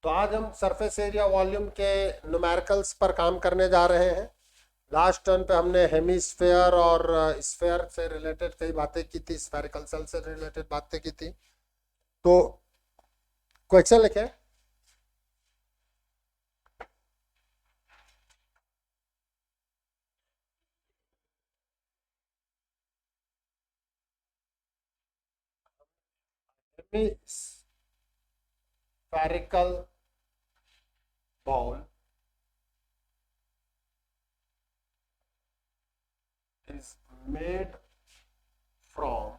तो आज हम सरफेस एरिया वॉल्यूम के न्यूमेरिकल्स पर काम करने जा रहे हैं। लास्ट टर्न पे हमने हेमिस्फेयर और स्फेयर से रिलेटेड कई बातें की थी, स्फेरिकल सेल से रिलेटेड बातें की थी। तो क्वेश्चन लिखे। Hemispherical ball is made from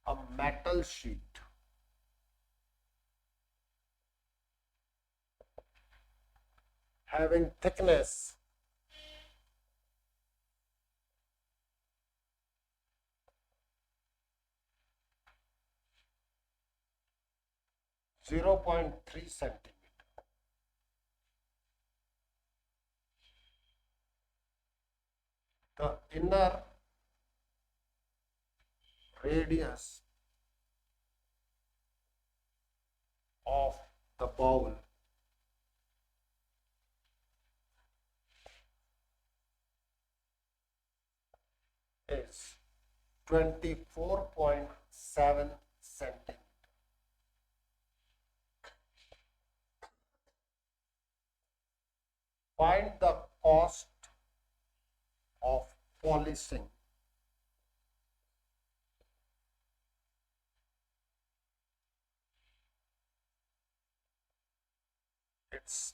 a metal sheet having thickness 0.3 centimeter. The inner radius of the bowl is 24.7 centimeter. Find the cost of polishing its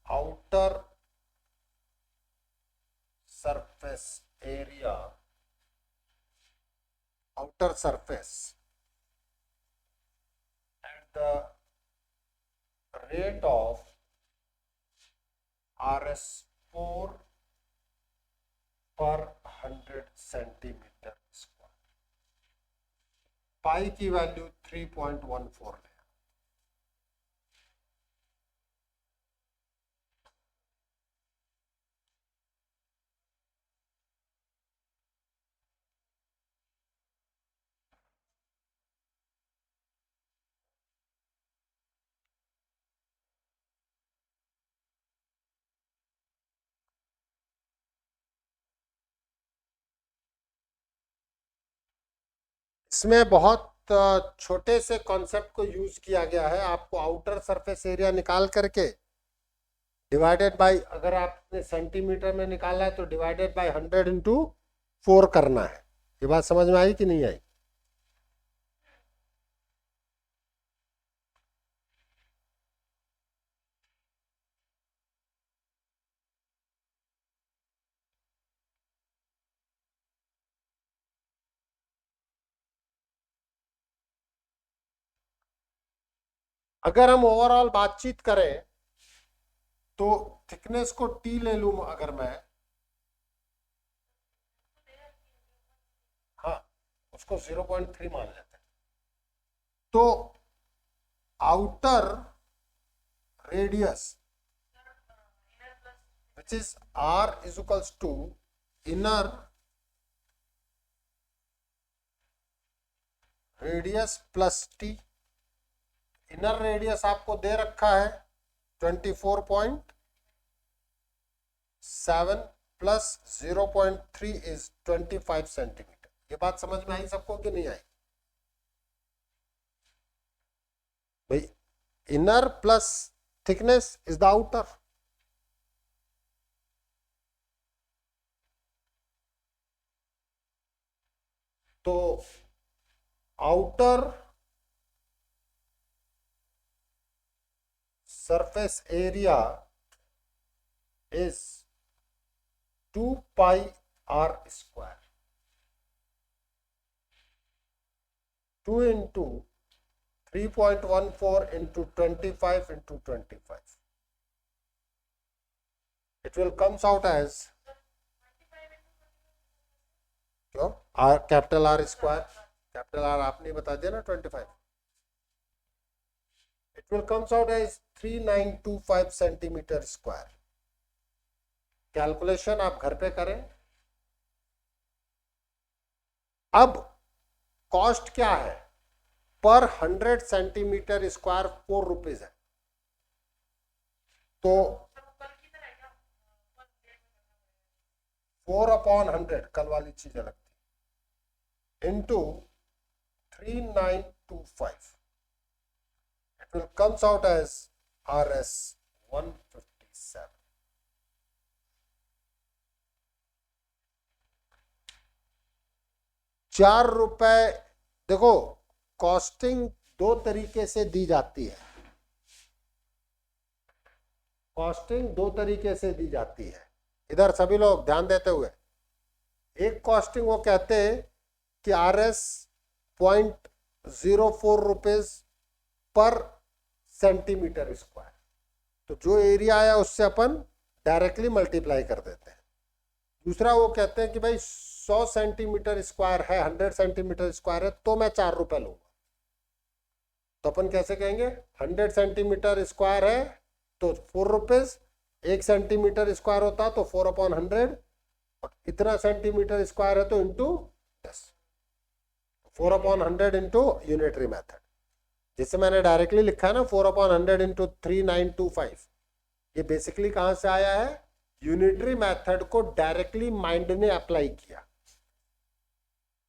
outer surface area, outer surface, at the rate of RS4 per 100 centimetre square. Pi की value 3.14 है। इसमें बहुत छोटे से concept को use किया गया है। आपको आउटर सरफेस एरिया निकाल करके डिवाइडेड बाय, अगर आपने सेंटीमीटर में निकाला है तो डिवाइडेड बाय 100 इंटू 4 करना है। ये बात समझ में आई कि नहीं आई? अगर हम ओवरऑल बातचीत करें तो थिकनेस को टी ले लूं अगर मैं, हाँ उसको 0.3 मान लेते हैं, तो outer radius which is r is equals to inner radius plus t। Inner radius आपको दे रखा है 24.7 प्लस 0.3 इज 25 सेंटीमीटर। ये बात समझ में आई सबको कि नहीं आई भाई? Inner plus thickness is the outer. तो outer surface area is 2 pi r square, 2 into 3.14 into 25 into 25. It will comes out as क्यों r capital R square, capital R आपने बता दिया ना 25। It will comes out as 3925 centimetre square. Calculation आप घर पे करें। अब कॉस्ट क्या है? पर 100 सेंटीमीटर स्क्वायर 4 रुपीज है। तो 4/100 कल वाली चीज अलग थी, into 3925, it will comes out as RS 157। 4 रुपए। देखो, कॉस्टिंग दो तरीके से दी जाती है, कॉस्टिंग दो तरीके से दी जाती है, इधर सभी लोग ध्यान देते हुए। एक कॉस्टिंग वो कहते हैं कि RS 0.04 rupees per centimetre square, तो जो एरिया आया उससे अपन डायरेक्टली मल्टीप्लाई कर देते हैं। दूसरा वो कहते हैं कि भाई 100 सेंटीमीटर स्क्वायर है, 100 सेंटीमीटर स्क्वायर है, तो मैं 4 रुपए लूंगा। तो अपन कैसे कहेंगे, 100 सेंटीमीटर स्क्वायर है तो 4 रुपीज, 1 सेंटीमीटर स्क्वायर होता तो 4/100, और इतना सेंटीमीटर स्क्वायर है तो इंटू 10, 4/100 इंटू यूनिटरी मेथड, जिससे मैंने डायरेक्टली लिखा है ना 4/100 इंटू 3925। ये बेसिकली कहां से आया है, यूनिटरी मेथड को डायरेक्टली माइंड ने अप्लाई किया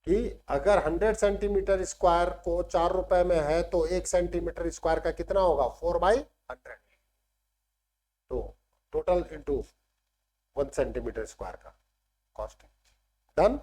कि अगर 100 सेंटीमीटर स्क्वायर को 4 रुपए में है तो 1 सेंटीमीटर स्क्वायर का कितना होगा, 4/100, तो टोटल इंटू 1 सेंटीमीटर स्क्वायर का कॉस्ट। डन।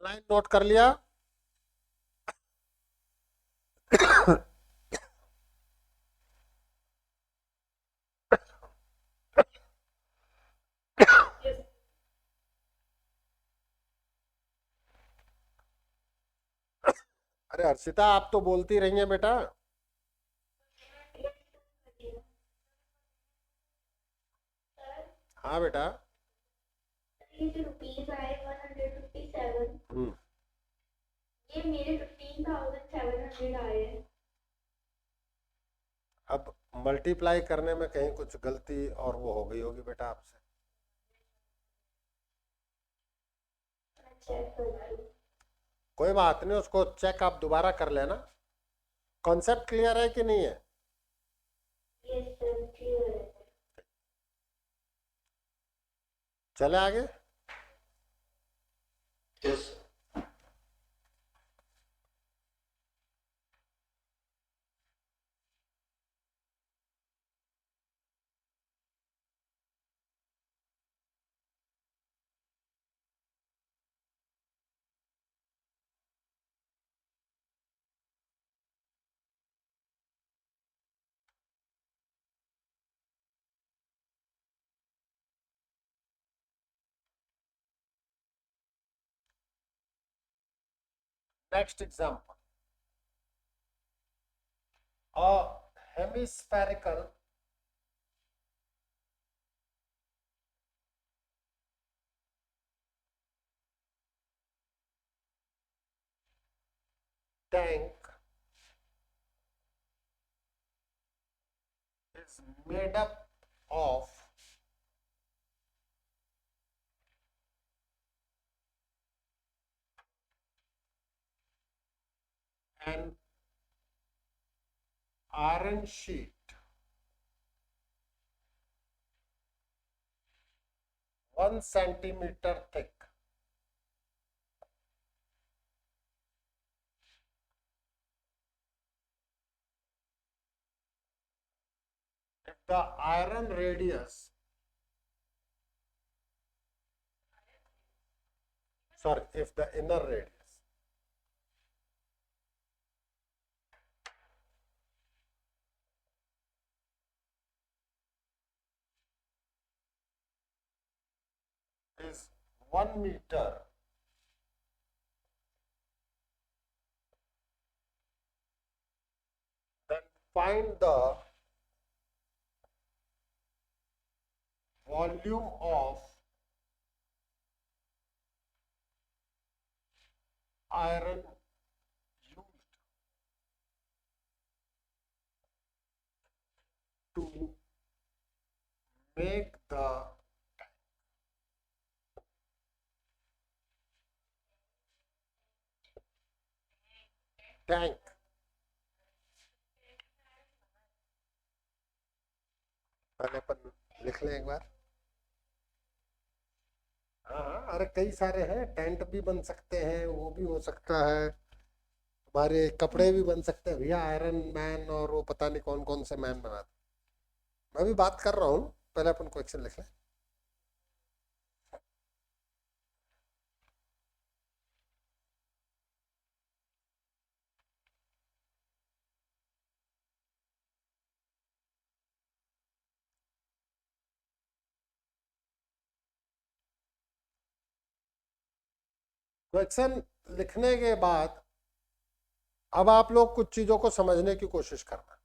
ऑनलाइन नोट कर लिया। अरे हर्षिता, आप तो बोलती रही हैं बेटा। हाँ बेटा। ये जो रुपीज आए 157, हम्म। ये मेरे 15,700 आए हैं। अब मल्टीप्लाई करने में कहीं कुछ गलती और वो हो गई होगी बेटा आपसे। चेक कर। कोई बात नहीं, उसको चेक आप दोबारा कर लेना। कॉन्सेप्ट क्लियर है कि नहीं है? ये सब क्लियर है। चले आगे। Yes. Next example, a hemispherical tank is made up of an iron sheet 1 centimeter thick. If the iron radius, sorry, if the inner radius is 1 meter, then find the volume of iron used to make the tank. पहले अपन लिख लें एक बार. हाँ, अरे कई सारे हैं. Tent भी बन सकते हैं, वो भी हो सकता है. हमारे कपड़े भी बन सकते हैं भैया, आयरन मैन और वो पता नहीं कौन कौन से मैन बनाते. मैं भी बात कर रहा हूँ, पहले अपन क्वेश्चन लिख लें. क्वेश्चन लिखने के बाद अब आप लोग कुछ चीजों को समझने की कोशिश करना.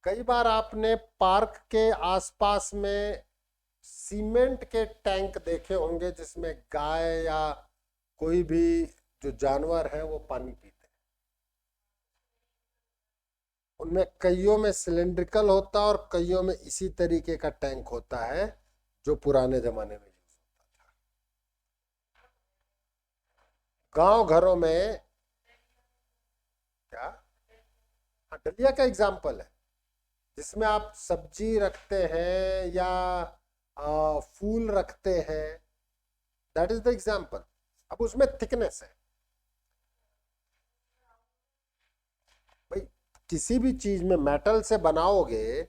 कई बार आपने पार्क के आसपास में सीमेंट के टैंक देखे होंगे जिसमें गाय या कोई भी जो जानवर है वो पानी पीते हैं. उनमें कईयों में सिलेंड्रिकल होता है और कईयों में इसी तरीके का टैंक होता है जो पुराने जमाने में यूज होता था. गांव घरों में क्या, हाँ, डलिया का एग्जाम्पल है जिसमें आप सब्जी रखते हैं या फूल रखते हैं. That is the example. अब उसमें थिकनेस है भाई. किसी भी चीज में मेटल से बनाओगे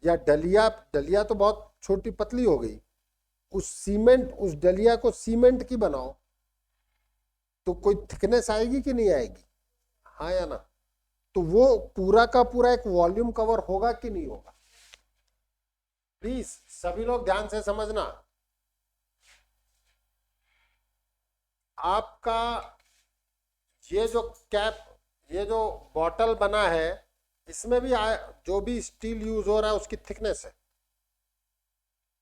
या डलिया, डलिया तो बहुत छोटी पतली हो गई, उस सीमेंट, उस डलिया को सीमेंट की बनाओ तो कोई थिकनेस आएगी कि नहीं आएगी? हाँ या ना? तो वो पूरा का पूरा एक वॉल्यूम कवर होगा कि नहीं होगा? प्लीज सभी लोग ध्यान से समझना. आपका ये जो कैप, ये जो बॉटल बना है, इसमें भी जो भी स्टील यूज हो रहा है उसकी थिकनेस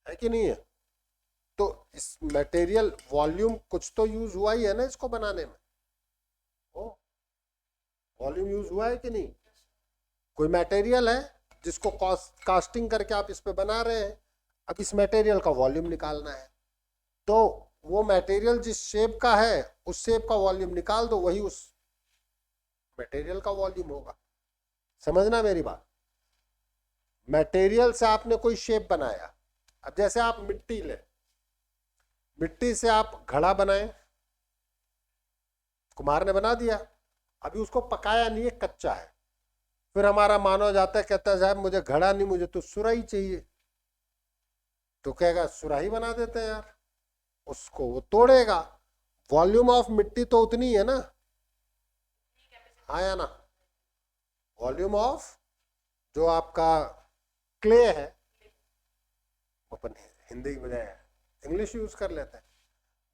है कि नहीं है? तो इस मटेरियल वॉल्यूम कुछ तो यूज हुआ ही है ना इसको बनाने में. ओ, वॉल्यूम यूज हुआ है कि नहीं? कोई मटेरियल है जिसको कास्टिंग करके आप इस पे बना रहे हैं. अब इस मटेरियल का वॉल्यूम निकालना है तो वो मटेरियल जिस शेप का है उस शेप का वॉल्यूम निकाल दो, वही उस मटेरियल का वॉल्यूम होगा. समझना मेरी बात. मटेरियल से आपने कोई शेप बनाया. अब जैसे आप मिट्टी ले, मिट्टी से आप घड़ा बनाए, कुम्हार ने बना दिया, अभी उसको पकाया नहीं है, कच्चा है. फिर हमारा मानव जाता है, कहता है साहब मुझे घड़ा नहीं, मुझे तो सुराही चाहिए. तो कहेगा सुराही बना देते हैं यार. उसको वो तोड़ेगा. वॉल्यूम ऑफ मिट्टी तो उतनी है ना, हाँ या ना? वॉल्यूम ऑफ जो आपका क्ले है, अपन हिंदी की बजाय इंग्लिश यूज कर लेते हैं.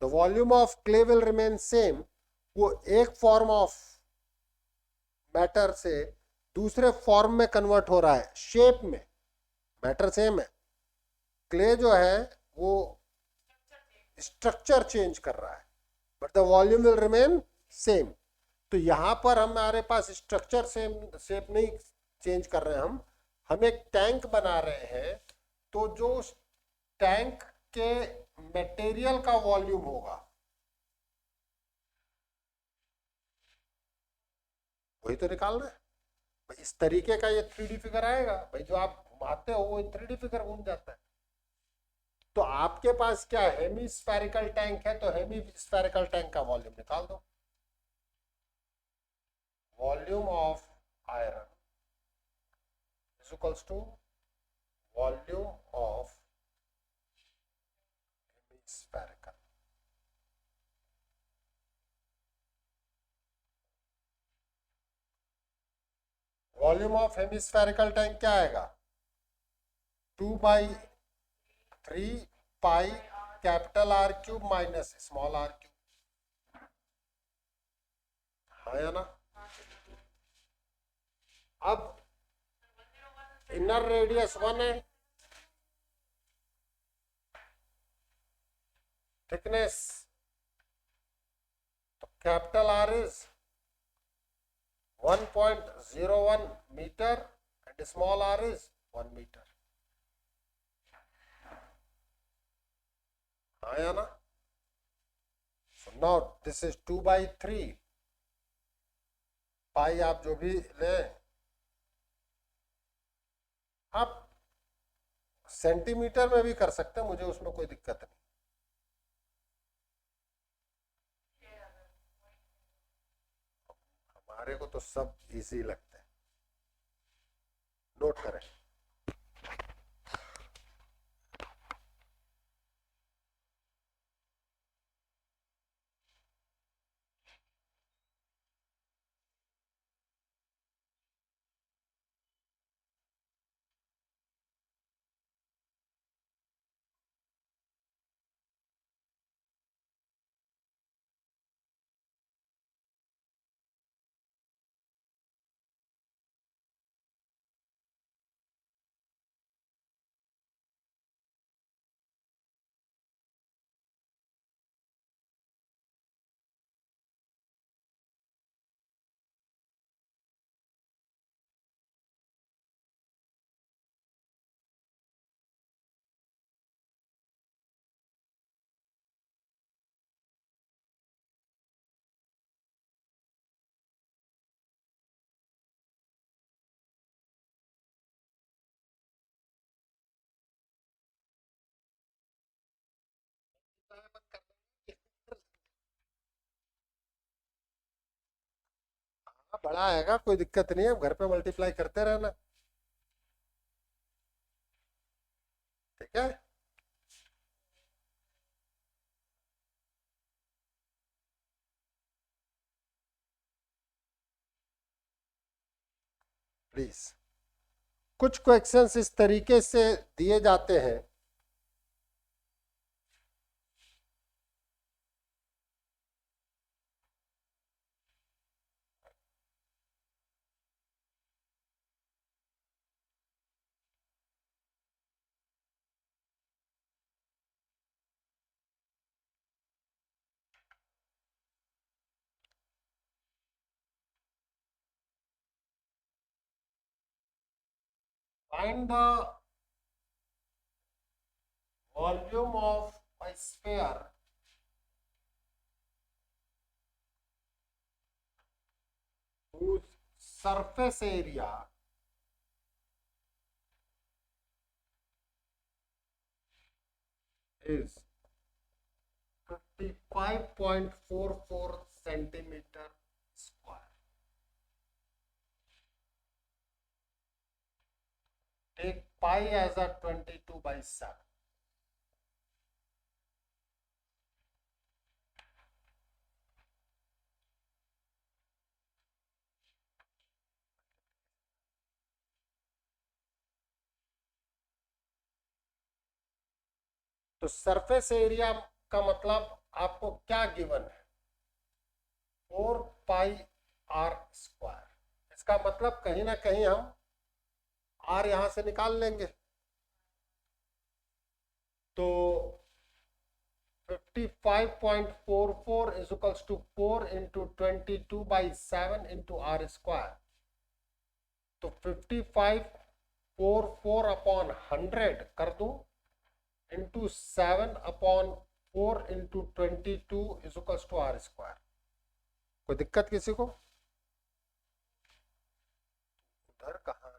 The volume of clay will remain same. वो एक फॉर्म ऑफ मैटर से दूसरे फॉर्म में कन्वर्ट हो रहा है. शेप में मैटर सेम है, क्ले जो है वो स्ट्रक्चर चेंज कर रहा है, but the volume will remain same. तो यहां पर हमारे पास स्ट्रक्चर सेम, शेप नहीं चेंज कर रहे हैं हम, हम एक टैंक बना रहे हैं, तो जो उस टैंक के मटेरियल का वॉल्यूम होगा वही तो निकालना है भाई। इस तरीके का ये 3D फिगर आएगा भाई, जो आप घुमाते हो वो 3D फिगर घूम जाता है। तो आपके पास क्या हेमी स्फेरिकल टैंक है, तो हेमी स्फेरिकल टैंक का वॉल्यूम निकाल दो। Volume of iron is equals to volume of hemi spherical. Volume of hemispherical tank क्या आएगा? 2/3 pi capital R cube minus small R cube. हाँ या ना? अब इनर रेडियस 1 है, थिकनेस तो capital R is 1.01 metre and small r is 1 meter. हाँ या ना? So now this is 2/3 पाई, आप जो भी लें, आप सेंटीमीटर में भी कर सकते हैं, मुझे उसमें कोई दिक्कत नहीं। हमारे को तो सब इजी लगता है। नोट करें। हाँ, बड़ा आएगा, कोई दिक्कत नहीं है, घर पे मल्टीप्लाई करते रहना। ठीक है। प्लीज कुछ क्वेश्चंस इस तरीके से दिए जाते हैं, find the volume of a sphere whose surface area is 55.44 centimeter square. Take pi as a 22/7. तो सरफेस एरिया का मतलब आपको क्या गिवन है? 4πr²। इसका मतलब कहीं ना कहीं हम r यहां से निकाल लेंगे। तो 55.44 is equals to 4 into 22/7 into r²। तो 55 4/100 कर दूं इंटू 7/4 × 22 इज आर स्क्वायर। कोई दिक्कत किसी को? उधर कहाँ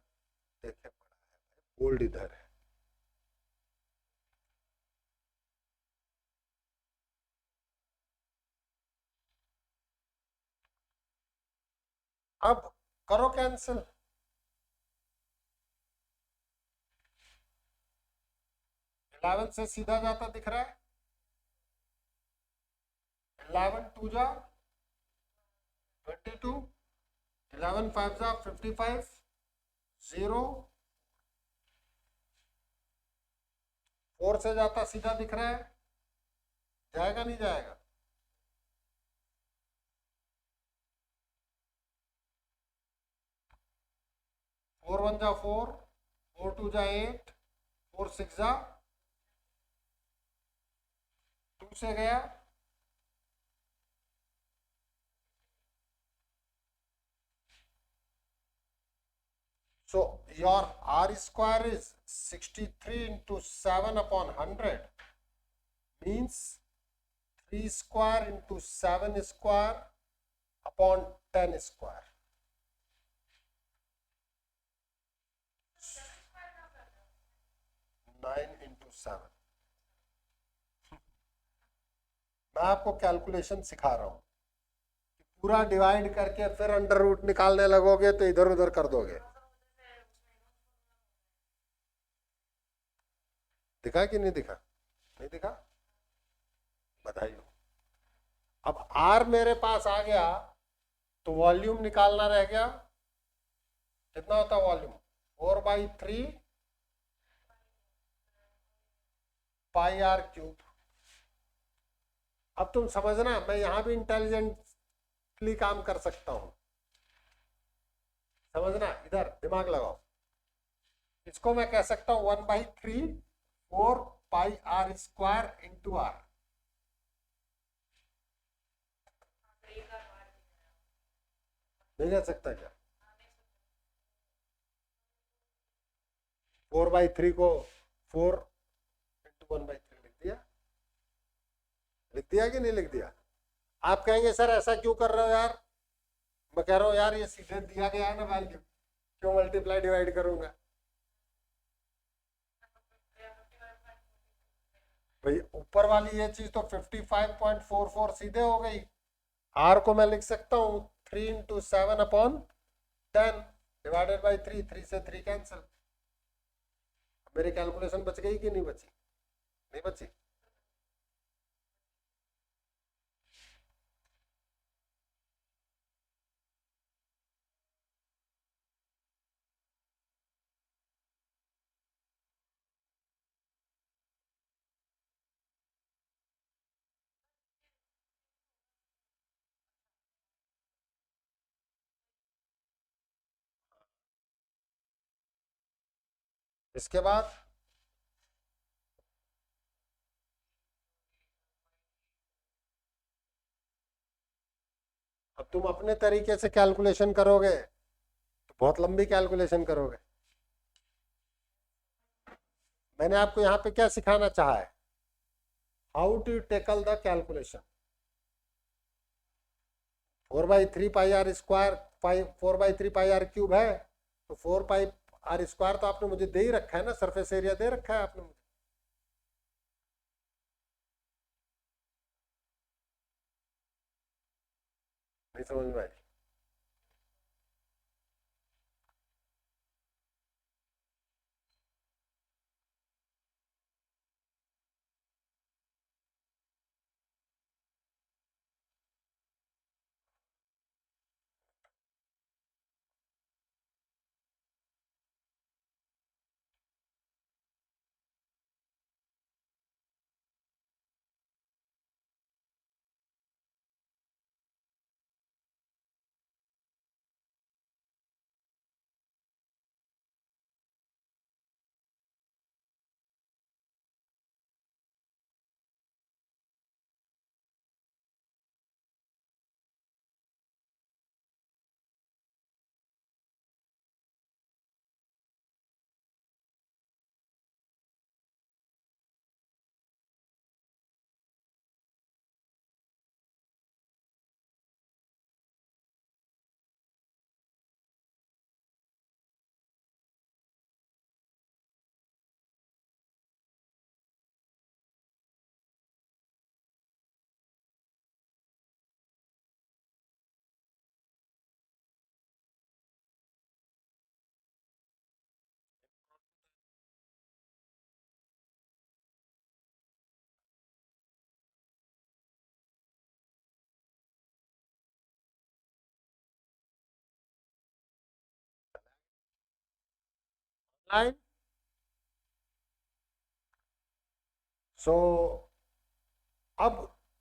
देखे पड़ा है, बोल्ड इधर है। अब करो कैंसिल। 11 से सीधा जाता दिख रहा है। 11 2 जा 22, 11 5 जा 55, 0 4 से जाता सीधा दिख रहा है। जाएगा नहीं जाएगा? 4 1 जा 4, 4 2 जा 8, 4 6 जा 2 से गया। So your r square is 63 into 7/100 means 3 square into 7 square upon 10 square. 9 into 7। मैं आपको कैलकुलेशन सिखा रहा हूं। पूरा डिवाइड करके फिर अंडर रूट निकालने लगोगे तो इधर उधर कर दोगे। दिखा कि नहीं दिखा? नहीं दिखा? बधाई हो। अब आर मेरे पास आ गया तो वॉल्यूम निकालना रह गया। कितना होता वॉल्यूम? 4/3 pi R cube. अब तुम समझना, मैं यहां भी इंटेलिजेंटली काम कर सकता हूं। समझना, इधर दिमाग लगाओ। इसको मैं कह सकता हूं 1/3 4 पाई आर स्क्वायर इंटू आर। नहीं कह सकता क्या? 4/3 को 4 इंटू 1/3 लिख दिया। लिख दिया कि नहीं लिख दिया? आप कहेंगे सर ऐसा क्यों कर रहे हो यार? मैं कह रहा हूं यार ये सीधे दिया गया है ना वैल्यू, क्यों मल्टीप्लाई डिवाइड करूंगा? भाई ऊपर वाली ये चीज तो 55.44 सीधे हो गई। आर को मैं लिख सकता हूँ 3 इंटू 7/10 डिवाइडेड बाई 3। 3 से 3 कैंसिल। मेरी कैलकुलेशन बच गई कि नहीं बची? नहीं बची। इसके बाद अब तुम अपने तरीके से कैलकुलेशन करोगे तो बहुत लंबी कैलकुलेशन करोगे। मैंने आपको यहाँ पे क्या सिखाना चाहा है? How to tackle the calculation. 4/3 pi R square 4/3 pi R cube है तो 4 पाई आर स्क्वायर तो आपने मुझे दे ही रखा है ना, सरफेस एरिया दे रखा है आपने मुझे। नहीं समझ में आई? लाइन। सो अब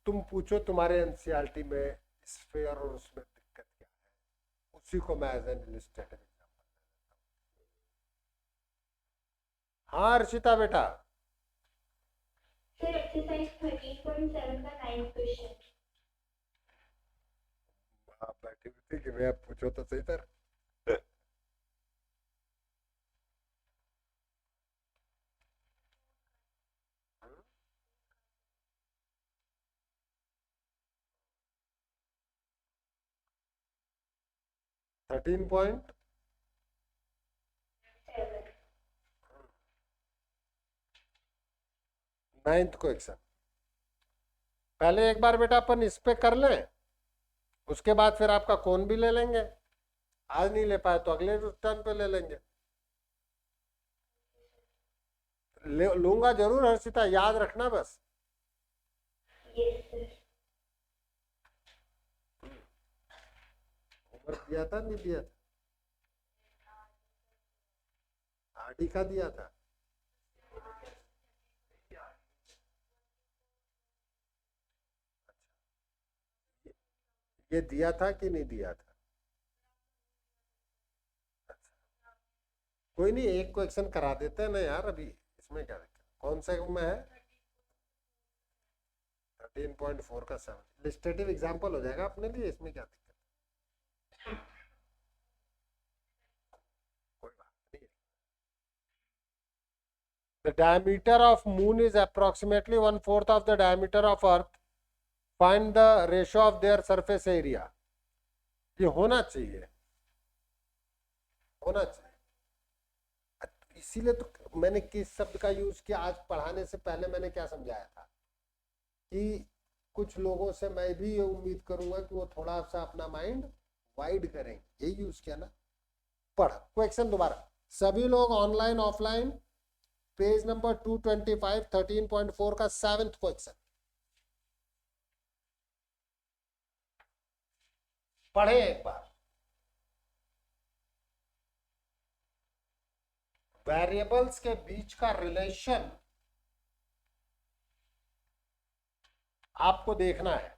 तुम पूछो तुम्हारे एनसीईआरटी में स्फीयर और उसमें दिक्कत क्या है, उसी को मैं एज एन इलस्ट्रेटिव एग्जांपल। हाँ अर्षिता बेटा। सर एक्सरसाइज 13.7 का 9th क्वेश्चन। आप बैठी हुई थी कि मैं पूछो तो सही सर। 13 9th question. पहले एक बार बेटा अपन इस पे कर लें, उसके बाद फिर आपका कौन भी ले लेंगे। आज नहीं ले पाए तो अगले टर्न पे ले लेंगे। लूंगा जरूर हर्षिता, याद रखना बस। Yes sir. होमवर्क दिया था नहीं दिया था? आरडी का दिया था। ये दिया था कि नहीं दिया था? अच्छा, कोई नहीं, एक क्वेश्चन करा देते हैं ना यार अभी, इसमें क्या दिक्कत। कौन से में है? 13.4 का 7 इलस्ट्रेटिव एग्जांपल हो जाएगा अपने लिए, इसमें क्या दिक्कत। कोई बात नहीं। The diameter of moon is approximately 1/4 of the diameter of earth. Find the ratio of their surface area. ये होना चाहिए, होना चाहिए। इसीलिए तो मैंने किस शब्द का यूज किया। आज पढ़ाने से पहले मैंने क्या समझाया था कि कुछ लोगों से मैं भी ये उम्मीद करूंगा कि वो थोड़ा सा अपना माइंड वाइड करेंगे, यही यूज किया ना। पढ़ क्वेश्चन दोबारा। सभी लोग ऑनलाइन ऑफलाइन, पेज नंबर 225 13.4 का 7th क्वेश्चन पढ़े एक बार। वेरिएबल्स के बीच का रिलेशन आपको देखना है।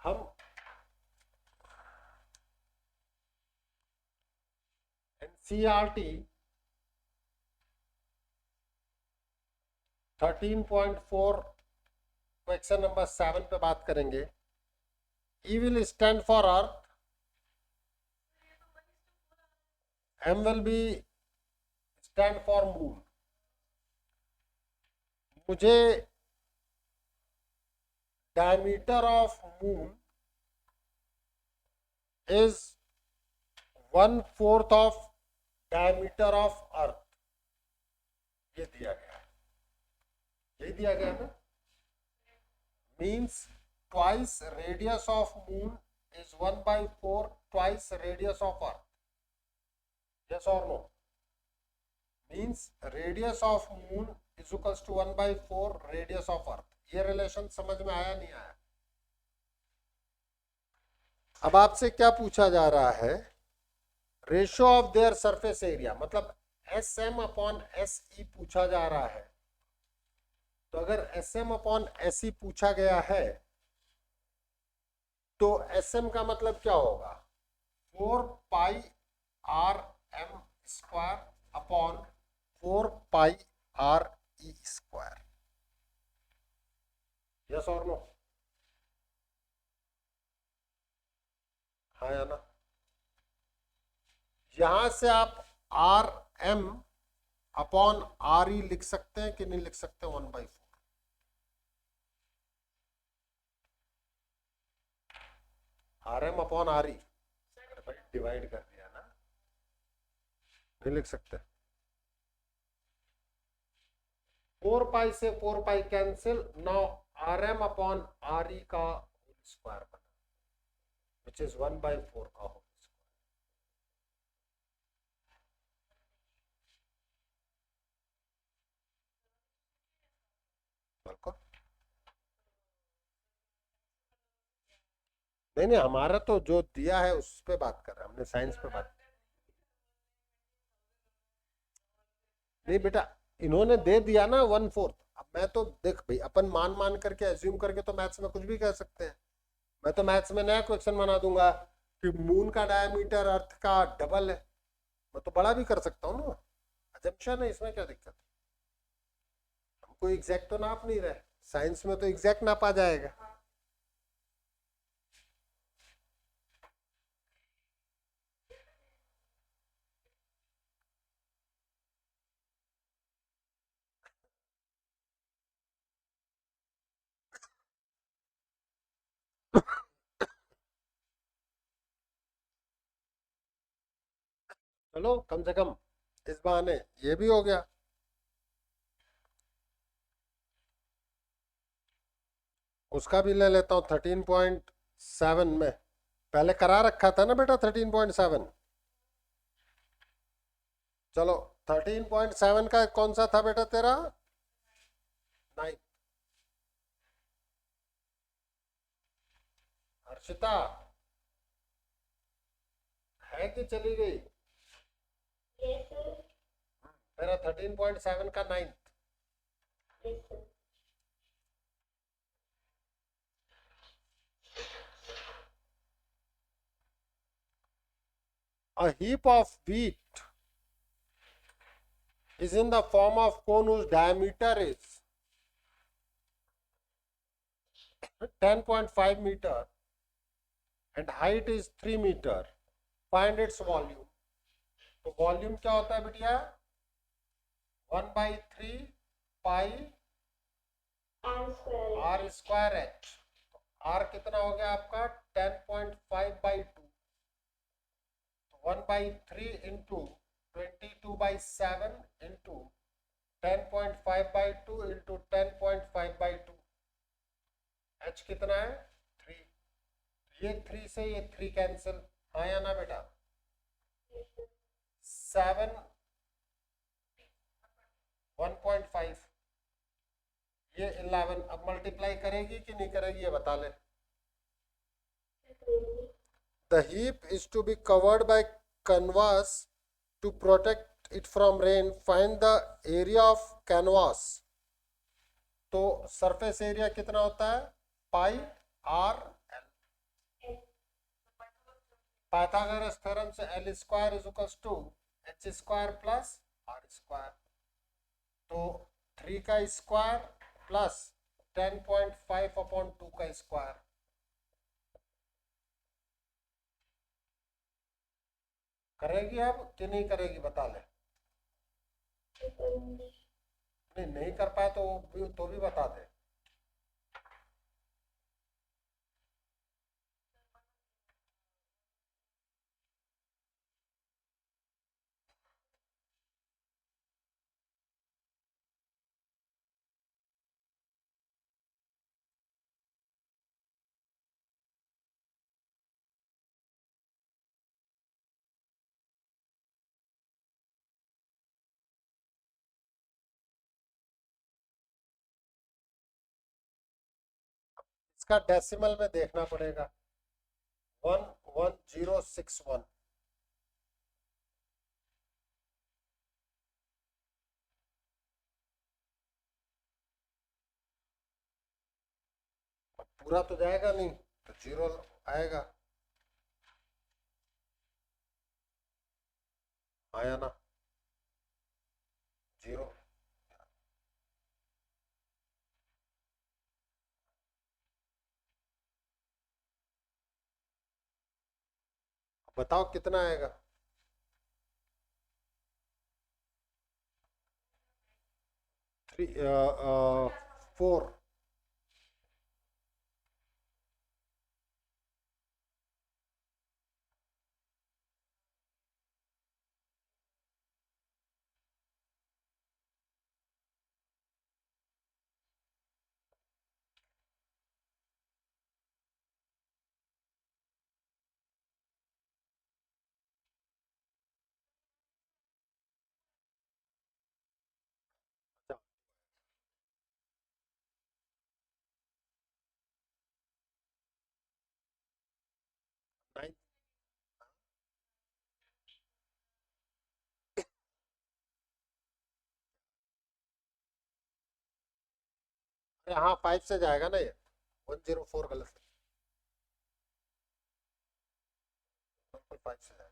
हम एनसीईआरटी 13.4 क्वेश्चन नंबर 7 पे बात करेंगे। E will stand for Earth, M will be stand for Moon। मुझे diameter of Moon is 1/4 of diameter of Earth, ये दिया गया है, ये दिया गया है। Means twice radius of Moon is 1/4 twice radius of Earth. Yes or no? Means radius of Moon is equals to 1/4 radius of Earth। ये relation समझ में आया नहीं आया? अब आपसे क्या पूछा जा रहा है? Ratio of their surface area, मतलब SM अपॉन SE पूछा जा रहा है। तो अगर SM अपॉन SE पूछा गया है तो SM का मतलब क्या होगा? 4πRM square upon 4πRE square. Yes और नो? हाँ या ना? यहां से आप RM अपॉन RE लिख सकते हैं कि नहीं लिख सकते? 1/4 RM अपॉन RE डिवाइड कर दिया ना, नहीं लिख सकते? 4π से 4π cancel, now RM upon RE का होल स्क्वायर बना, विच इज 1/4 का होल स्क्वायर। नहीं नहीं, हमारा तो जो दिया है उस पे बात कर रहे हैं, हमने साइंस पे बात। नहीं बेटा, इन्होंने दे दिया ना 1/4। अब मैं तो देख भाई, अपन मान मान करके एज्यूम करके तो मैथ्स में कुछ भी कह सकते हैं। मैं तो मैथ्स में नया क्वेश्चन बना दूंगा कि मून का डायमीटर अर्थ का डबल है। मैं तो बड़ा भी कर सकता हूँ ना। अजम्पशन है, इसमें क्या दिक्कत है? हमको एग्जैक्ट तो नाप नहीं रहे, साइंस में तो एग्जैक्ट नापा जाएगा। चलो कम से कम इस बहाने ये भी हो गया। उसका भी ले लेता हूँ 13.7 में। पहले करा रखा था ना बेटा 13.7। चलो 13.7 का कौन सा था बेटा तेरा? 9। हर्षिता है कि चली गई? Yes, sir. मेरा 13.7 का 9। Yes, sir. A heap of wheat is in the form of cone whose diameter is 10.5 meter and height is 3 meter. Find its volume. तो वॉल्यूम क्या होता है बिटिया? 1/3 pi R square. R square H. R कितना हो गया आपका? 10.5/2। 1/3 into 22/7 into 10.5/2 into 10.5/2। H कितना है? 3। ये 3 से ये 3 कैंसिल, हाँ या ना बेटा? 7 1.5, ये 11। अब मल्टीप्लाई करेगी कि नहीं करेगी ये बता ले। The heap is to be covered by canvas to protect it from rain. Find the area of canvas. तो सरफेस एरिया कितना होता है? Pi R L. Pythagoras theorem से L square is equal to H square plus R square. तो 3 का square plus 10.5/2 का square. करेगी अब कि नहीं करेगी बता ले। नहीं नहीं कर पाए तो भी बता दे। इसका डेसिमल में देखना पड़ेगा। 11061। पूरा तो जाएगा नहीं तो जीरो आएगा, आया ना? जीरो। बताओ कितना आएगा? 4। अरे हाँ 5 से जाएगा ना ये, 104 गलत है, 5 से जाएगा।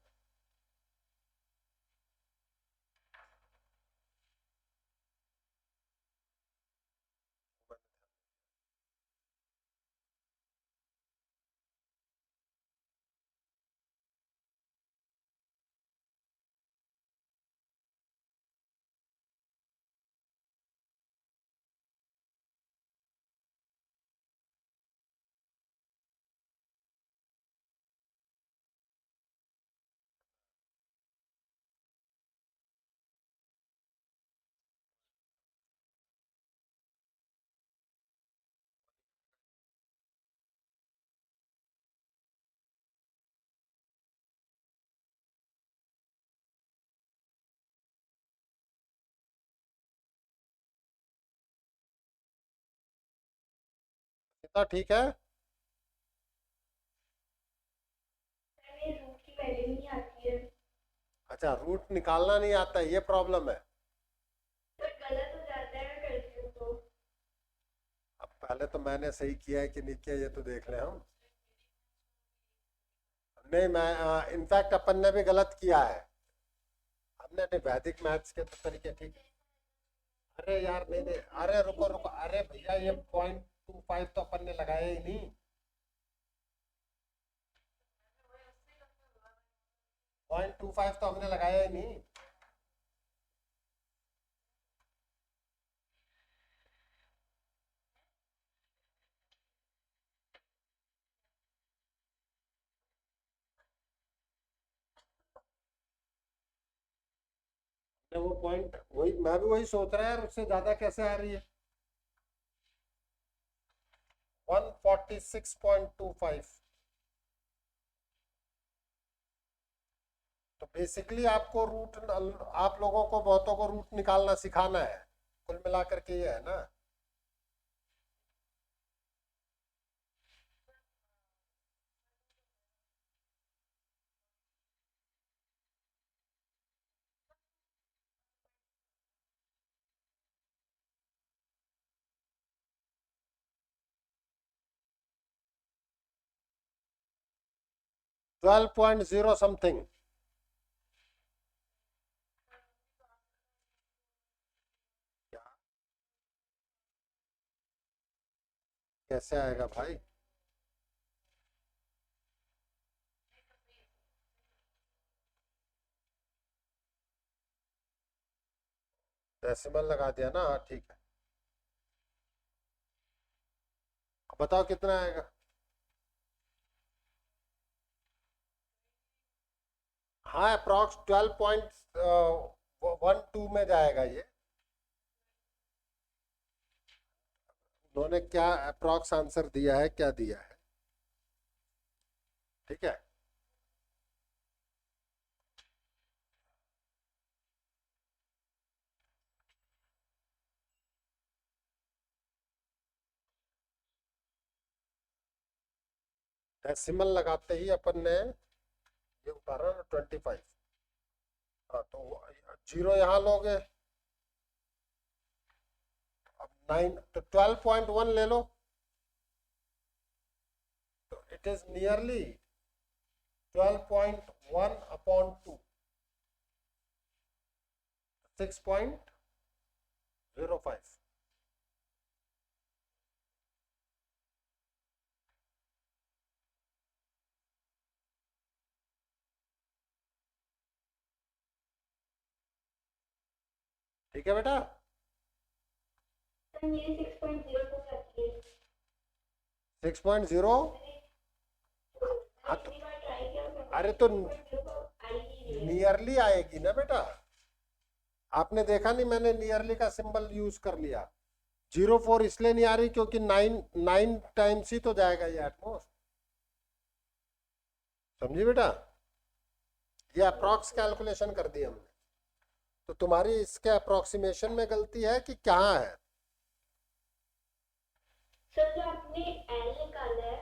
कितना ठीक है? मेरे रूट की वैल्यू नहीं आती है, अच्छा, रूट निकालना नहीं आता है, ये प्रॉब्लम है। तो गलत हो जाता है मैं करती हूँ तो। अब पहले तो मैंने सही किया है कि नहीं किया ये तो देख लें हम। नहीं, मैं इनफैक्ट अपन ने भी गलत किया है, हमने नहीं, वैदिक मैथ्स के तो तरीके ठीक है। अरे यार नहीं नहीं, अरे रुको रुको, अरे भैया ये 0.25 तो अपन ने लगाया ही नहीं, 0.25 तो हमने लगाया ही नहीं। वो पॉइंट वही, मैं भी वही सोच रहा है यार, उससे ज्यादा कैसे आ रही है? 146.25। तो बेसिकली आपको रूट, आप लोगों को बहुतों को रूट निकालना सिखाना है, कुल मिलाकर के ये है ना। Twelve point zero something. कैसे आएगा भाई? डेसिमल लगा दिया ना, हाँ ठीक है। अब बताओ कितना आएगा? हाँ अप्रॉक्स 12.12 में जाएगा ये। उन्होंने क्या अप्रॉक्स आंसर दिया है, क्या दिया है? ठीक है, डेसिमल लगाते ही अपन ने ये उतारा ना 25। हाँ तो जीरो यहाँ लोगे, अब 9 तो 12.1 ले लो, तो इट इज नियरली 12.1 अपॉन 2, 6.05। ठीक है बेटा, सर मेरी 6.0 तक आती है। 6.0। हाँ तो इतनी बार ट्राई किया अरे तो 6.0 तो आई ही नहीं है। नियरली आएगी ना बेटा, आपने देखा नहीं मैंने नियरली का सिंबल यूज कर लिया। 04 इसलिए नहीं आ रही क्योंकि 9 टाइम्स ही तो जाएगा ये एटमोस्ट, समझी बेटा? ये अप्रॉक्स कैलकुलेशन कर दी हमने, तो तुम्हारी इसके अप्रोक्सीमेशन में गलती है कि कहाँ है? सर जो आपने एल निकाला है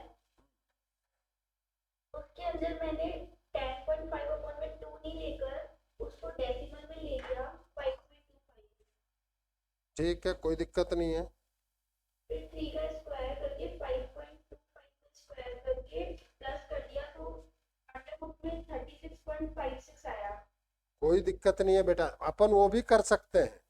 उसके अंदर मैंने 10.5 अपॉन में 2 नहीं लेकर उसको डेसिमल में ले लिया 5.25। ठीक है, कोई दिक्कत नहीं है। फिर 10.56 आया। कोई दिक्कत नहीं है बेटा, अपन वो भी कर सकते हैं।